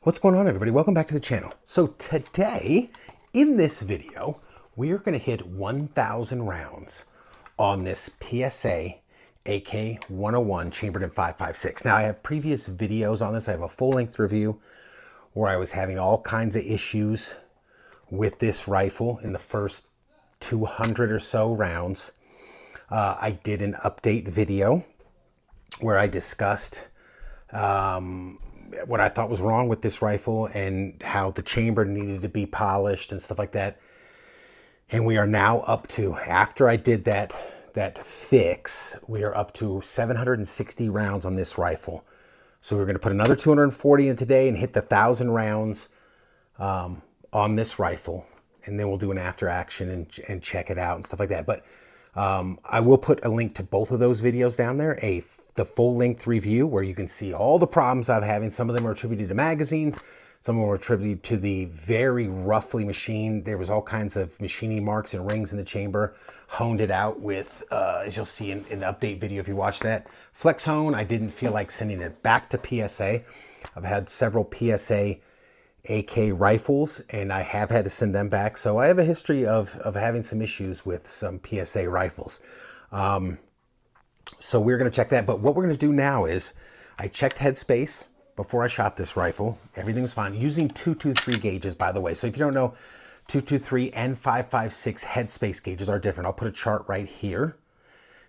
What's going on, everybody? Welcome back to the channel. So today, in this video, we are going to hit 1,000 rounds on this PSA AK-101 chambered in 5.56. Now, I have previous videos on this. I have a full-length review where I was having all kinds of issues with this rifle in the first 200 or so rounds. I did an update video where I discussed what I thought was wrong with this rifle and how the chamber needed to be polished and stuff like that. And we are now up to, after I did that fix, we are up to 760 rounds on this rifle. So we're going to put another 240 in today and hit the 1,000 rounds on this rifle. And then we'll do an after action and check it out and stuff like that. But I will put a link to both of those videos down there, the full-length review where you can see all the problems I'm having. Some of them are attributed to magazines, some of them are attributed to the very roughly machined. There was all kinds of machining marks and rings in the chamber. Honed it out with, as you'll see in the update video if you watch that, flex hone. I didn't feel like sending it back to PSA. I've had several PSA AK rifles and I have had to send them back. So I have a history of having some issues with some PSA rifles. So we're going to check that. But what we're going to do now is I checked headspace before I shot this rifle. Everything was fine using 223 gauges, by the way. So if you don't know, 223 and 5.56 headspace gauges are different. I'll put a chart right here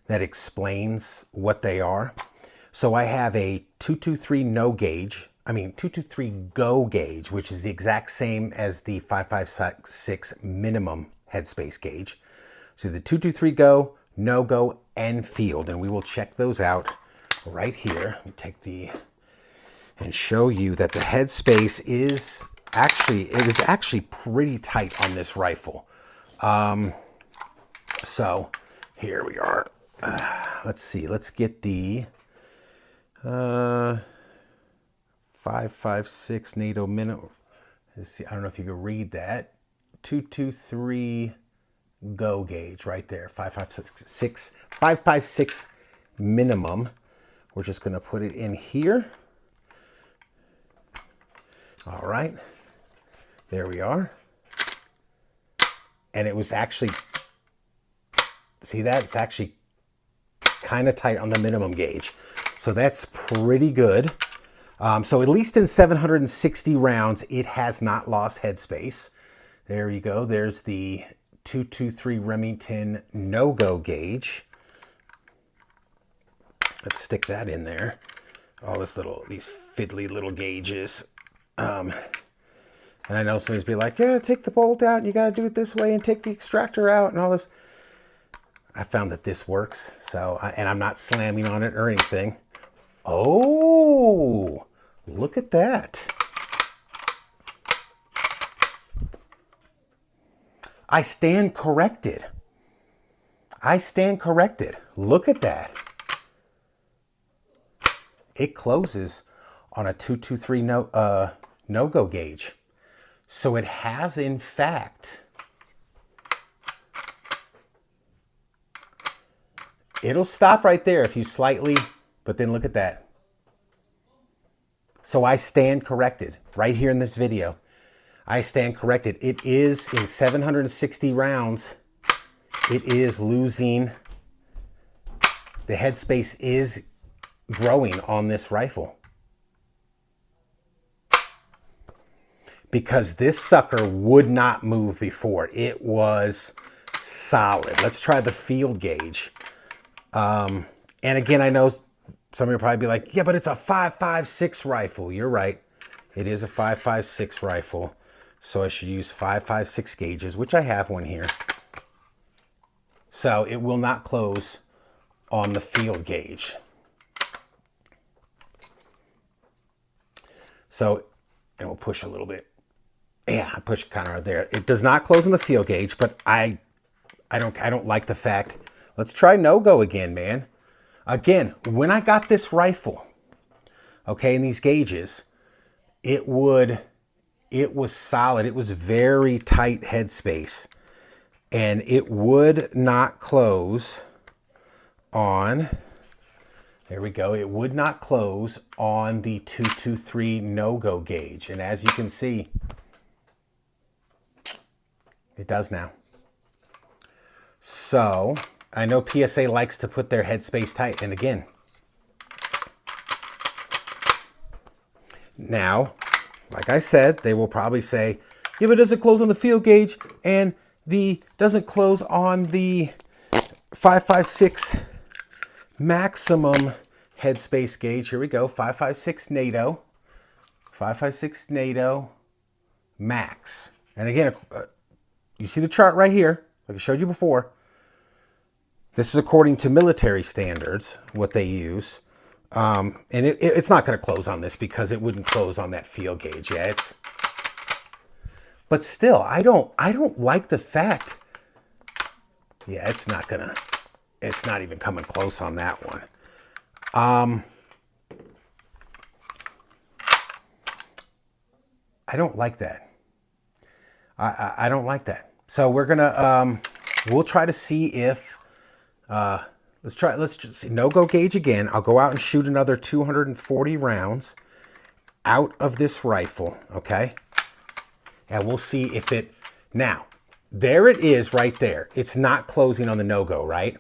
that explains what they are. So I have a 223 223 go gauge, which is the exact same as the 5.56 minimum headspace gauge. So the 223 go, no go, and field, and we will check those out right here. Let me take and show you that the headspace is actually pretty tight on this rifle. So here we are. Let's see. Let's get the 5.56 NATO minimum. Let's see. I don't know if you can read that. 223 go gauge right there. 5.56 minimum. We're just going to put it in here. All right. There we are. And it was actually, see that? It's actually kind of tight on the minimum gauge. So that's pretty good. So at least in 760 rounds, it has not lost headspace. There you go. There's the 223 Remington no-go gauge. Let's stick that in there. All these fiddly little gauges. And I know somebody's be like, yeah, take the bolt out and you got to do it this way and take the extractor out and all this. I found that this works. So, and I'm not slamming on it or anything. Oh, look at that. I stand corrected. Look at that. It closes on a 223 no-go gauge. So it has, in fact, it'll stop right there if you slightly, but then look at that. So I stand corrected right here in this video. I stand corrected. It is in 760 rounds. It is losing. The headspace is growing on this rifle. Because this sucker would not move before. It was solid. Let's try the field gauge. And again, I know some of you will probably be like, yeah, but it's a 5.56 rifle. You're right. It is a 5.56 rifle. So I should use 5.56 gauges, which I have one here. So it will not close on the field gauge. So, and we'll push a little bit. Yeah, I push kind of right there. It does not close on the field gauge, but I don't like the fact. Let's try no-go again, man. Again, when I got this rifle, okay, in these gauges, it was solid. It was very tight headspace. And it would not close on There we go. It would not close on the 223 no-go gauge. And as you can see, it does now. So I know PSA likes to put their headspace tight. And again, now, like I said, they will probably say, yeah, but it doesn't close on the field gauge and doesn't close on the 556 maximum headspace gauge. Here we go, 556 NATO, 556 NATO max. And again, you see the chart right here, like I showed you before. This is according to military standards, what they use. And it's not going to close on this because it wouldn't close on that field gauge. Yeah, but still, I don't like the fact. Yeah, it's not even coming close on that one. I don't like that. I don't like that. So we're gonna we'll try to see if let's just see no-go gauge again. I'll go out and shoot another 240 rounds out of this rifle, okay? And we'll see if it, now, there it is right there. It's not closing on the no-go, right?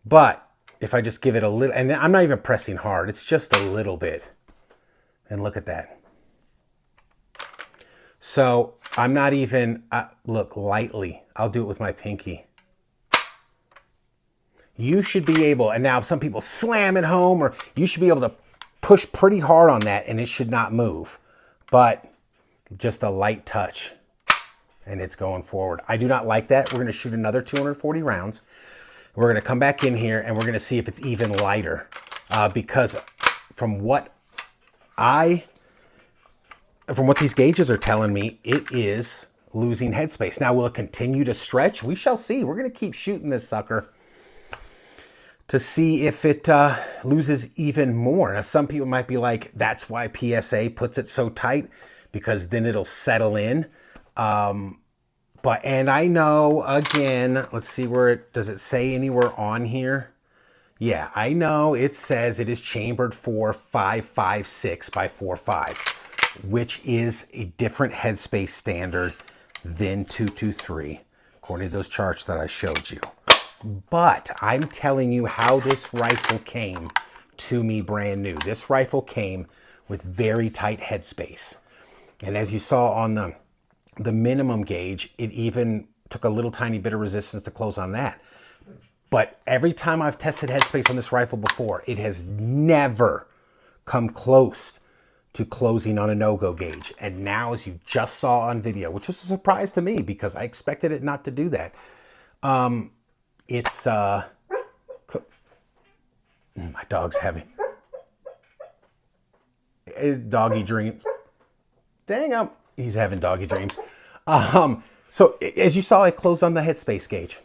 But if I just give it a little, and I'm not even pressing hard, it's just a little bit. And look at that. So I'm not even, look, lightly. I'll do it with my pinky. You should be able, and now some people slam it home, or you should be able to push pretty hard on that and it should not move. But just a light touch and it's going forward. I do not like that. We're going to shoot another 240 rounds. We're going to come back in here and we're going to see if it's even lighter because from what these gauges are telling me, it is losing headspace. Now, will it continue to stretch? We shall see. We're going to keep shooting this sucker to see if it loses even more. Now, some people might be like, that's why PSA puts it so tight, because then it'll settle in. And I know, again, let's see where does it say anywhere on here? Yeah, I know it says it is chambered for 556 by 45, which is a different headspace standard than 223, according to those charts that I showed you. But I'm telling you how this rifle came to me brand new. This rifle came with very tight headspace. And as you saw on the minimum gauge, it even took a little tiny bit of resistance to close on that. But every time I've tested headspace on this rifle before, it has never come close to closing on a no-go gauge. And now, as you just saw on video, which was a surprise to me because I expected it not to do that, it's my dog's having his doggy dreams. Dang, he's having doggy dreams. So as you saw, it closed on the headspace gauge.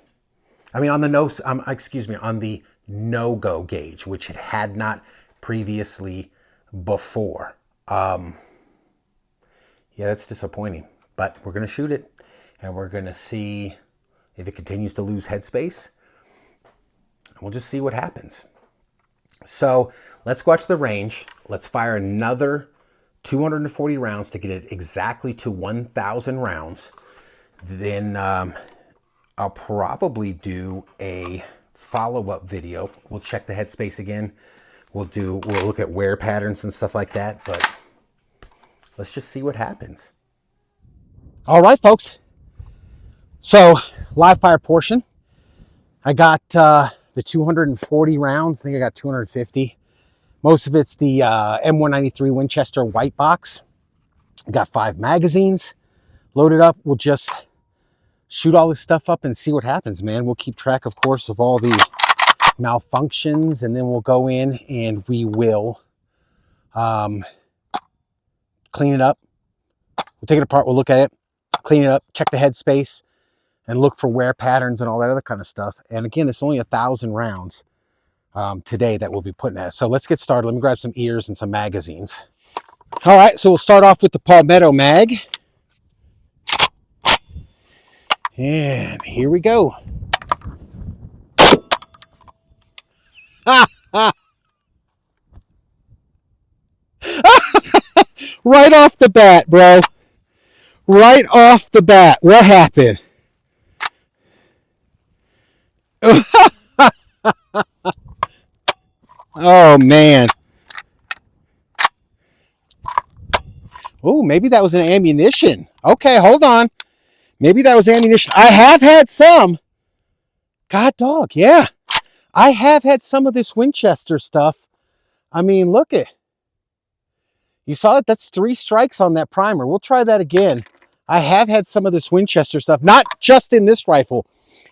I mean, on the on the no-go gauge, which it had not previously before. Yeah, that's disappointing, but we're going to shoot it and we're going to see if it continues to lose headspace. We'll just see what happens. So let's go out to the range. Let's fire another 240 rounds to get it exactly to 1,000 rounds. Then I'll probably do a follow-up video. We'll check the headspace again. We'll look at wear patterns and stuff like that, but let's just see what happens. All right, folks. So live fire portion. I got the 240 rounds. I think I got 250. Most of it's the M193 Winchester white box. I got 5 magazines loaded up. We'll just shoot all this stuff up and see what happens, man. We'll keep track, of course, of all the malfunctions, and then we'll go in and we will clean it up. We'll take it apart, we'll look at it, clean it up, check the headspace, and look for wear patterns and all that other kind of stuff. And again, it's only 1,000 rounds today that we'll be putting at it. So let's get started. Let me grab some ears and some magazines. All right, so we'll start off with the Palmetto mag. And here we go. Right off the bat, bro. Right off the bat. What happened? Oh, man. Oh, maybe that was an ammunition. Okay, hold on. Maybe that was ammunition. I have had some. God dog, yeah. I have had some of this Winchester stuff. I mean, look it. You saw it? That's 3 strikes on that primer. We'll try that again. I have had some of this Winchester stuff, not just in this rifle,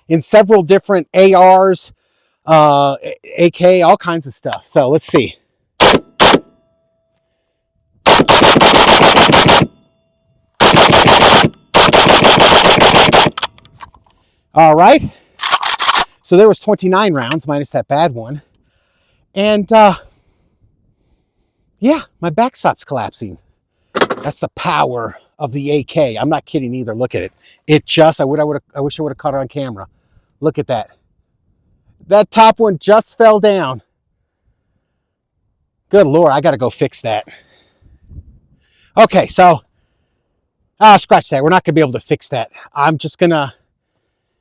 in several different ARs, AK, all kinds of stuff. So let's see. All right. So there was 29 rounds minus that bad one. And yeah, my backstop's collapsing. That's the power of the AK. I'm not kidding either. Look at it. It just, I wish I would have caught it on camera. Look at that. That top one just fell down. Good Lord, I got to go fix that. Okay, so I'll scratch that. We're not going to be able to fix that. I'm just going to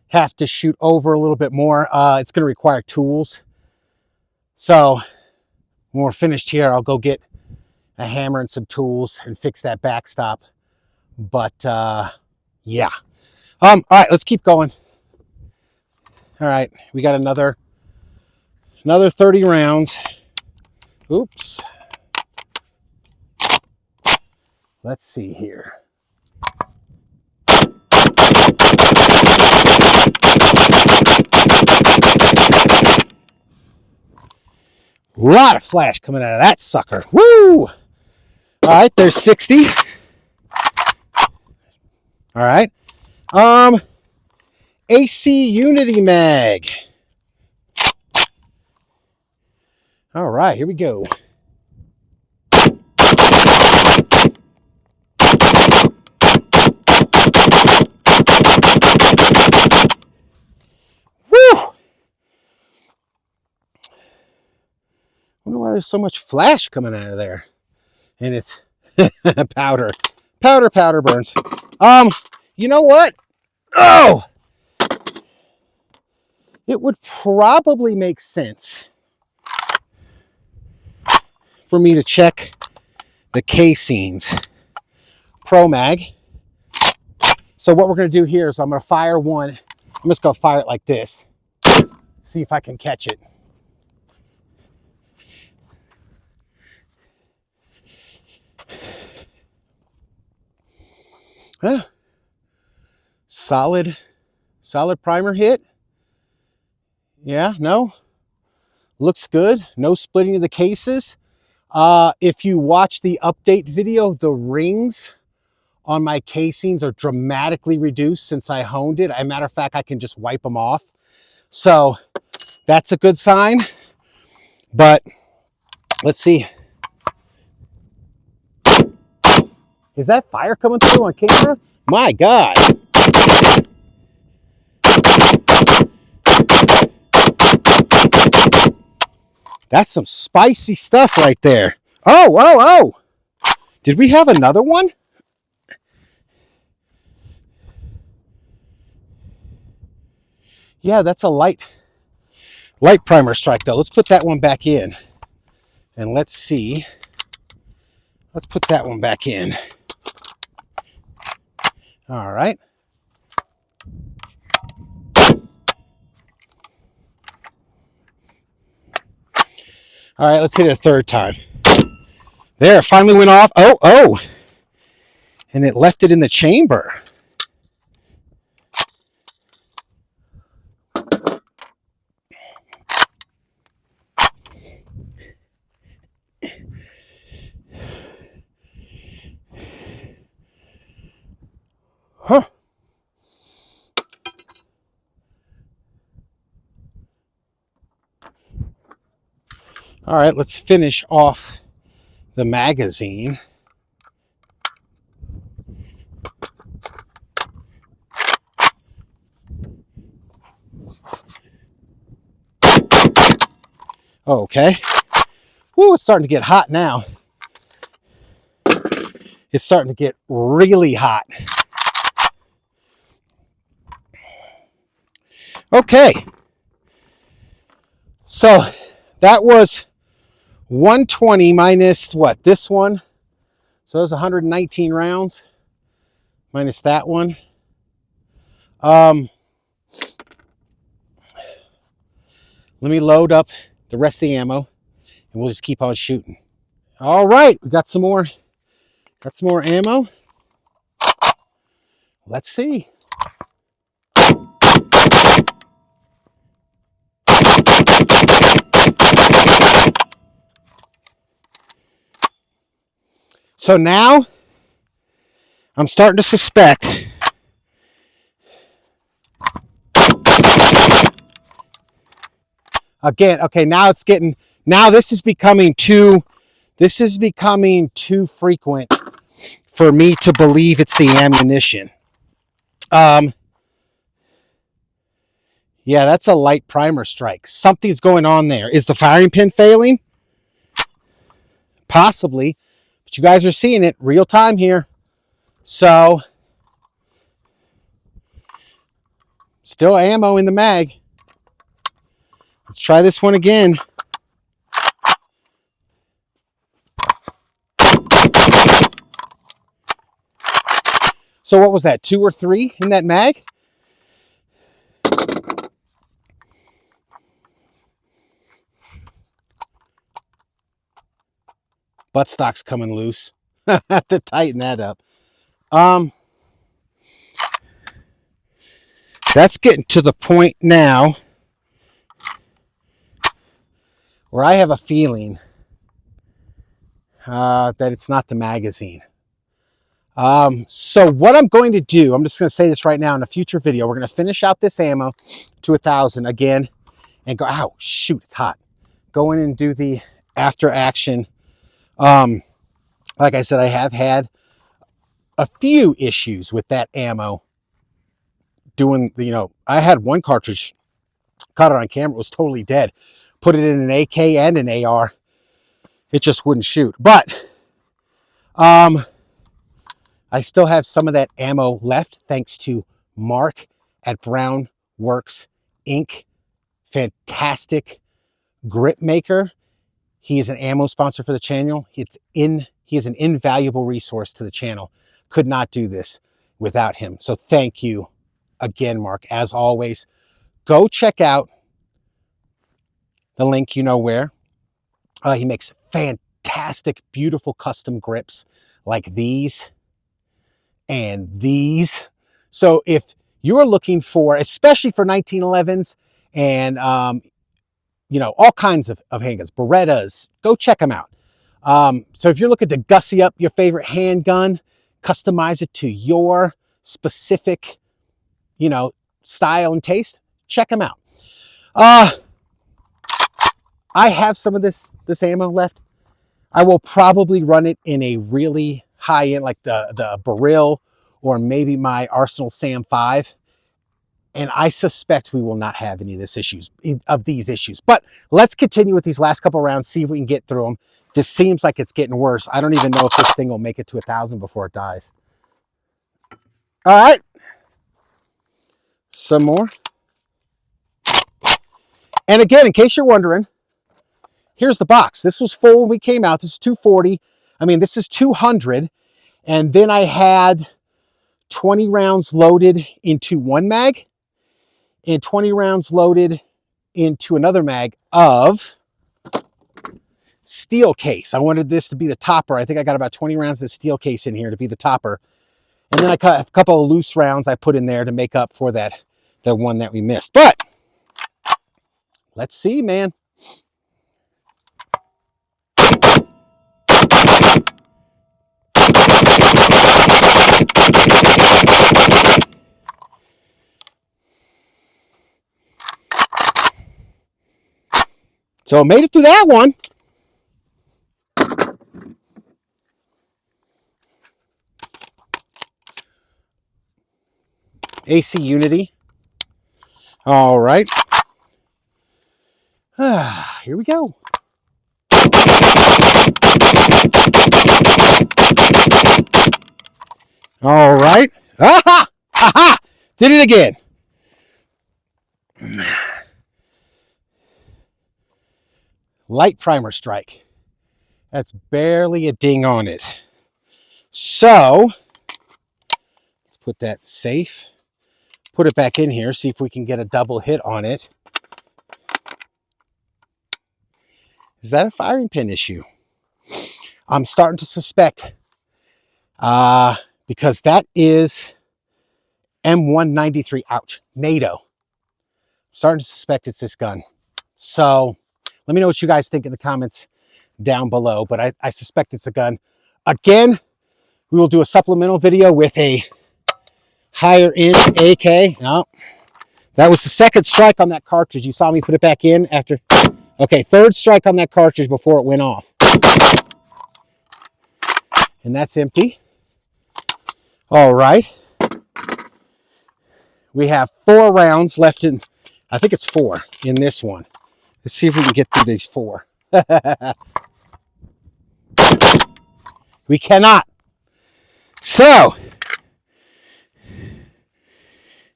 have to shoot over a little bit more. It's going to require tools. So when we're finished here, I'll go get a hammer and some tools and fix that backstop. But yeah. All right, let's keep going. All right, we got another 30 rounds. Oops. Let's see here. A lot of flash coming out of that sucker. Woo! All right, there's 60. All right. AC Unity Mag. All right, here we go. Woo! I wonder why there's so much flash coming out of there. And it's powder. Powder burns. You know what? Oh! It would probably make sense for me to check the casings. Pro Mag. So what we're going to do here is I'm going to fire one. I'm just going to fire it like this. See if I can catch it. Huh? Solid primer hit. Yeah, no. Looks good. No splitting of the cases. If you watch the update video, the rings on my casings are dramatically reduced since I honed it. As a matter of fact, I can just wipe them off. So that's a good sign. But let's see. Is that fire coming through on camera? My God. That's some spicy stuff right there. Oh. Did we have another one? Yeah, that's a light primer strike though. Let's put that one back in. And let's see. Let's put that one back in. All right. All right, let's hit it a third time. There, it finally went off. Oh. And it left it in the chamber. Huh. All right, let's finish off the magazine. Okay. Woo, it's starting to get hot now. It's starting to get really hot. Okay. So that was 120 minus what? This one. So it was 119 rounds minus that one. Let me load up the rest of the ammo and we'll just keep on shooting. All right, we got some more ammo. Let's see. So now I'm starting to suspect again. Okay, now it's getting, now this is becoming too frequent for me to believe it's the ammunition. Yeah, that's a light primer strike. Something's going on there. Is the firing pin failing? Possibly, but you guys are seeing it real time here. So still ammo in the mag. Let's try this one again. So what was that, 2 or 3 in that mag? Buttstock's coming loose. Have to tighten that up. That's getting to the point now where I have a feeling that it's not the magazine. So what I'm going to do, I'm just going to say this right now in a future video, we're going to finish out this ammo to 1,000 again and go, ow, shoot, it's hot. Go in and do the after action. Like I said, I have had a few issues with that ammo doing, I had one cartridge, caught it on camera, it was totally dead. Put it in an AK and an AR. It just wouldn't shoot. But I still have some of that ammo left thanks to Mark at Browne Works Inc. Fantastic grip maker. He is an ammo sponsor for the channel. He is an invaluable resource to the channel. Could not do this without him. So thank you again, Mark. As always, go check out the link, you know where. He makes fantastic, beautiful custom grips like these and these. So if you're looking for, especially for 1911s and, all kinds of handguns, Berettas, go check them out. So if you're looking to gussy up your favorite handgun, customize it to your specific, style and taste, check them out. I have some of this ammo left. I will probably run it in a really high end, like the Beryl or maybe my Arsenal Sam 5. And I suspect we will not have any of these issues. But let's continue with these last couple rounds, see if we can get through them. This seems like it's getting worse. I don't even know if this thing will make it to 1,000 before it dies. All right. Some more. And again, in case you're wondering, here's the box. This was full when we came out. This is 240. This is 200. And then I had 20 rounds loaded into one mag and 20 rounds loaded into another mag of steel case. I wanted this to be the topper. I think I got about 20 rounds of steel case in here to be the topper. And then I cut a couple of loose rounds I put in there to make up for the one that we missed. But let's see, man. So I made it through that one. AC Unity. All right. Here we go. All right. Aha! Aha! Did it again. Light primer strike. That's barely a ding on it. So, let's put that safe. Put it back in here, see if we can get a double hit on it. Is that a firing pin issue? I'm starting to suspect, because that is M193, ouch, NATO. I'm starting to suspect it's this gun. So let me know what you guys think in the comments down below, but I suspect it's a gun. Again, we will do a supplemental video with a higher end AK. No, that was the second strike on that cartridge. You saw me put it back in after. Okay, third strike on that cartridge before it went off. And that's empty. All right. We have 4 rounds left in, I think it's 4 in this one. Let's see if we can get through these 4. We cannot. So,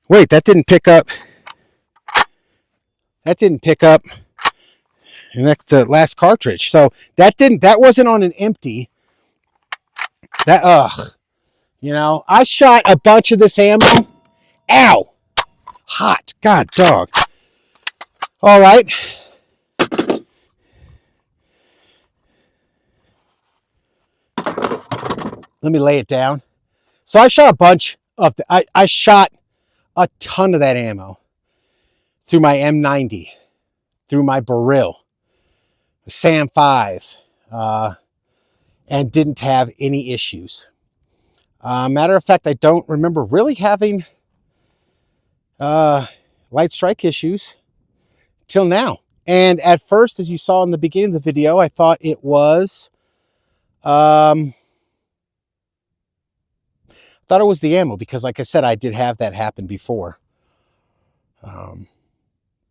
wait, that didn't pick up. That didn't pick up. And that's the last cartridge. So that wasn't on an empty. You know, I shot a bunch of this ammo. Ow! Hot. God dog. All right. Let me lay it down. So I shot a bunch of I shot a ton of that ammo through my M90, through my Baril, the Sam 5, and didn't have any issues. Matter of fact, I don't remember really having light strike issues till now. And at first, as you saw in the beginning of the video, I thought it was the ammo, because like I said, I did have that happen before.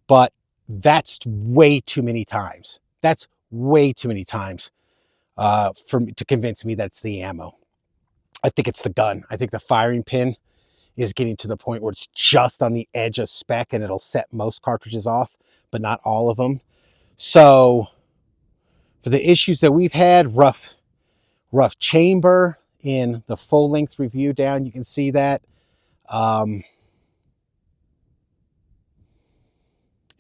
But that's way too many times. That's way too many times to convince me that's the ammo. I think it's the gun. I think the firing pin is getting to the point where it's just on the edge of spec and it'll set most cartridges off, but not all of them. So for the issues that we've had, rough chamber in the full length review down, you can see that.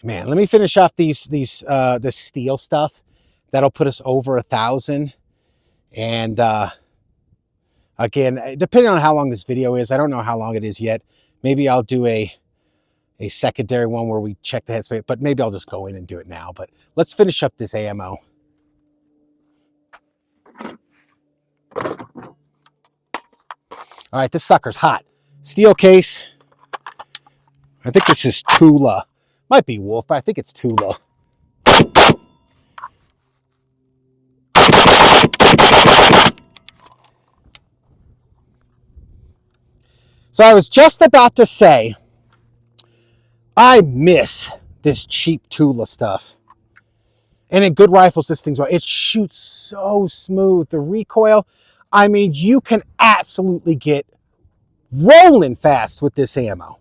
Man, let me finish off this steel stuff. That'll put us over 1,000. And again, depending on how long this video is, I don't know how long it is yet. Maybe I'll do a secondary one where we check the headspace, but maybe I'll just go in and do it now. But let's finish up this ammo. All right, this sucker's hot. Steel case. I think this is Tula. Might be Wolf, but I think it's Tula. So I was just about to say, I miss this cheap Tula stuff. And in good rifles, this thing's right. It shoots so smooth. The recoil, I mean, you can absolutely get rolling fast with this ammo.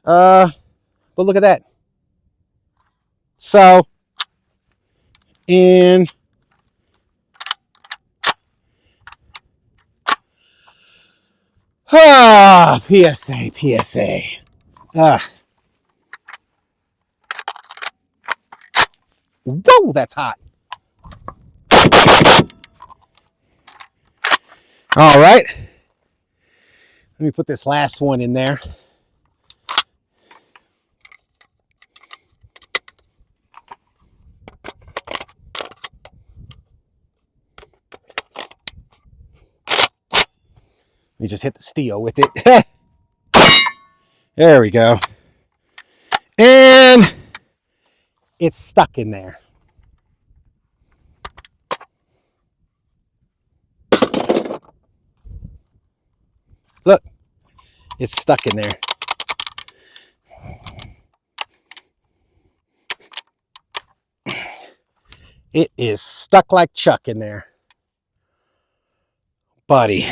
But look at that. So, in PSA. Whoa, that's hot. All right. Let me put this last one in there. Let me just hit the steel with it. There we go. And it's stuck in there. Look, it's stuck in there. It is stuck like Chuck in there. Buddy,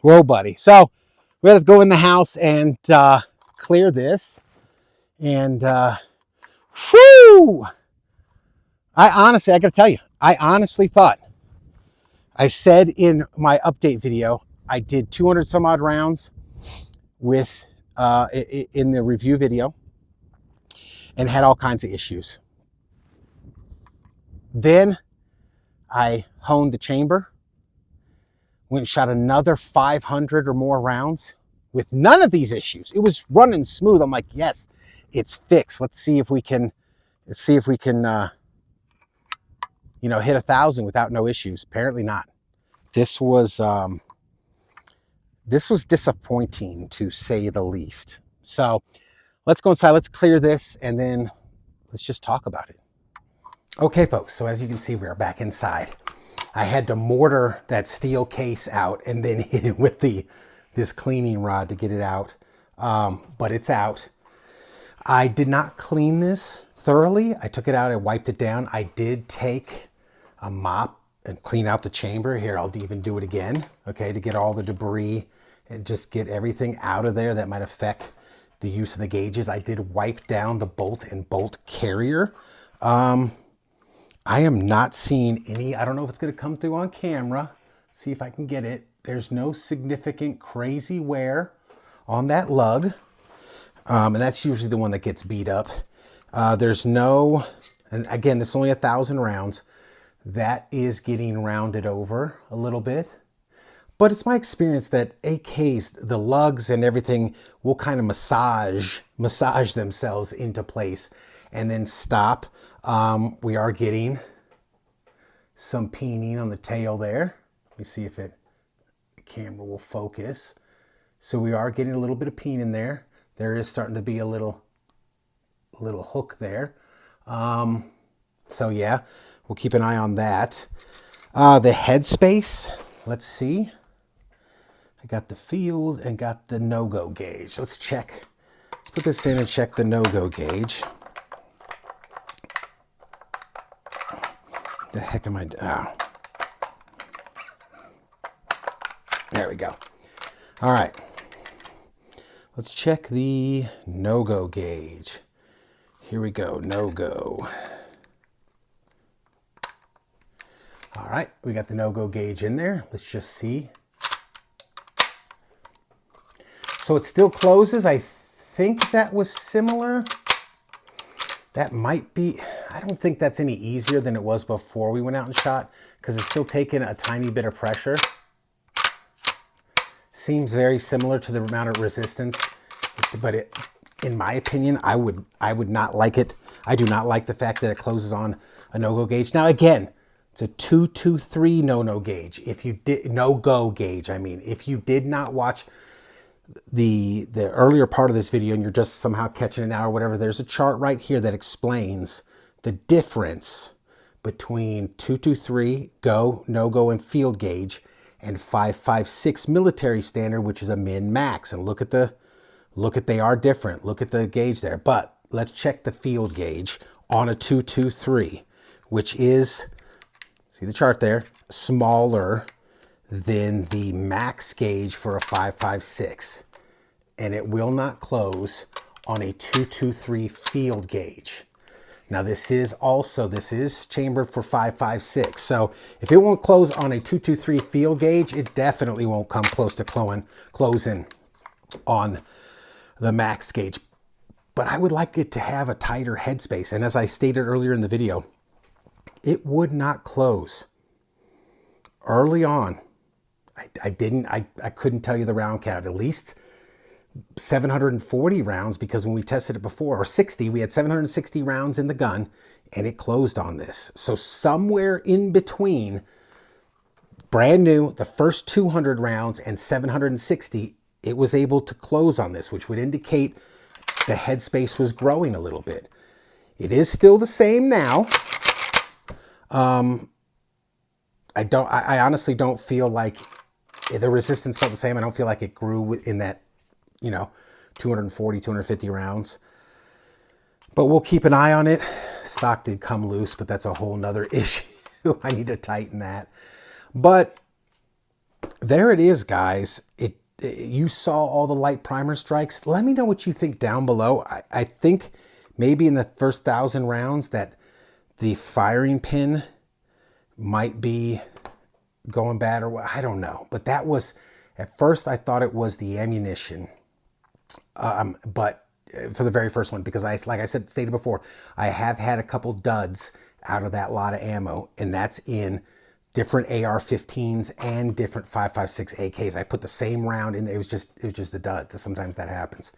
Whoa, buddy. So we have to go in the house and clear this. And whew! I got to tell you, I honestly thought, I said in my update video, I did 200 some odd rounds with in the review video and had all kinds of issues. Then I honed the chamber, went and shot another 500 or more rounds with none of these issues. It was running smooth. I'm like, yes, it's fixed. Let's see if we can, you know, hit 1,000 without no issues. Apparently not. This was disappointing, to say the least. So let's go inside, let's clear this, and then let's just talk about it. Okay, folks, so as you can see, we are back inside. I had to mortar that steel case out and then hit it with this cleaning rod to get it out, but it's out. I did not clean this thoroughly. I took it out, I wiped it down. I did take a mop and clean out the chamber. Here, I'll even do it again, okay, to get all the debris and just get everything out of there that might affect the use of the gauges. I did wipe down the bolt and bolt carrier. I am not seeing any, I don't know if it's going to come through on camera. See if I can get it. There's no significant crazy wear on that lug. And that's usually the one that gets beat up. There's no, and again, this is only 1,000 rounds. That is getting rounded over a little bit. But it's my experience that AKs, the lugs and everything will kind of massage themselves into place and then stop. We are getting some peening on the tail there. Let me see if the camera will focus. So we are getting a little bit of peen in there. There is starting to be a little hook there. So yeah, we'll keep an eye on that. The headspace, let's see. I got the field and got the no-go gauge. Let's check. Let's put this in and check the no-go gauge. The heck am I? Oh. There we go. All right. Let's check the no-go gauge. Here we go, no-go. All right, we got the no-go gauge in there. Let's just see. So it still closes. I think that was similar. That might be, I don't think that's any easier than it was before we went out and shot, because it's still taking a tiny bit of pressure. Seems very similar to the amount of resistance, but it, in my opinion, I would not like it. I do not like the fact that it closes on a no-go gauge. Now again, it's a 223 no-no gauge. If you did no-go gauge, I mean, if you did not watch the earlier part of this video and you're just somehow catching it now or whatever, there's a chart right here that explains the difference between 223 go, no-go, and field gauge and 556 military standard, which is a min max. And look at they are different. Look at the gauge there. But let's check the field gauge on a 223, which is, see the chart there, smaller than the max gauge for a 556. And it will not close on a 223 field gauge. Now this is chambered for 556. So if it won't close on a 223 field gauge, it definitely won't come close to closing on the max gauge. But I would like it to have a tighter headspace. And as I stated earlier in the video, it would not close. Early on, I couldn't tell you the round count, at least 740 rounds, because when we tested it before, or 60, we had 760 rounds in the gun and it closed on this. So somewhere in between brand new, the first 200 rounds and 760, it was able to close on this, which would indicate the headspace was growing a little bit. It is still the same now. I honestly don't feel like the resistance felt the same. I don't feel like it grew in that, 240, 250 rounds. But we'll keep an eye on it. Stock did come loose, but that's a whole nother issue. I need to tighten that. But there it is, guys. You saw all the light primer strikes. Let me know what you think down below. I think maybe in the first 1,000 rounds that the firing pin might be going bad, or what, I don't know. But that was, at first I thought it was the ammunition. But for the very first one, because like I stated before, I have had a couple duds out of that lot of ammo, and that's in different AR-15s and different 5.56 AKs. I put the same round in there. It was just a dud. Sometimes that happens.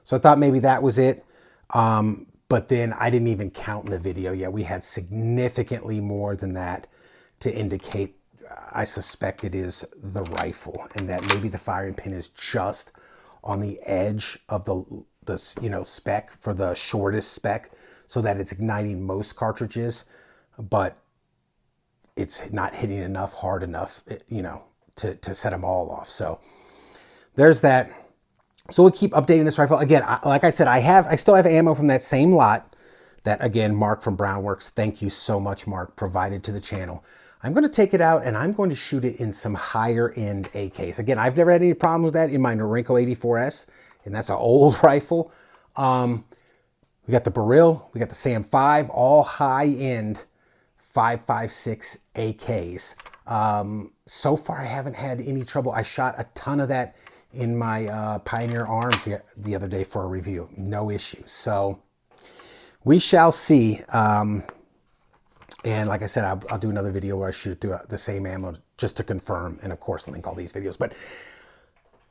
So I thought maybe that was it. But then I didn't even count in the video yet. We had significantly more than that to indicate I suspect it is the rifle, and that maybe the firing pin is just on the edge of the spec for the shortest spec, so that it's igniting most cartridges, but it's not hitting enough hard enough, to set them all off. So there's that. So we'll keep updating this rifle. Again, like I said, I still have ammo from that same lot that, again, Mark from Browne Works, thank you so much, Mark, provided to the channel. I'm going to take it out and I'm going to shoot it in some higher end AKs. Again, I've never had any problems with that in my Norinco 84S, and that's an old rifle. We got the Baril, we got the Sam 5, all high end 5.56 AKs. So far, I haven't had any trouble. I shot a ton of that in my Pioneer Arms the other day for a review. No issues. So we shall see. And like I said, I'll do another video where I shoot through the same ammo just to confirm, and of course link all these videos. But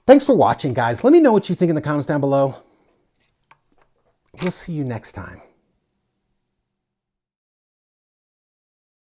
thanks for watching, guys. Let me know what you think in the comments down below. We'll see you next time.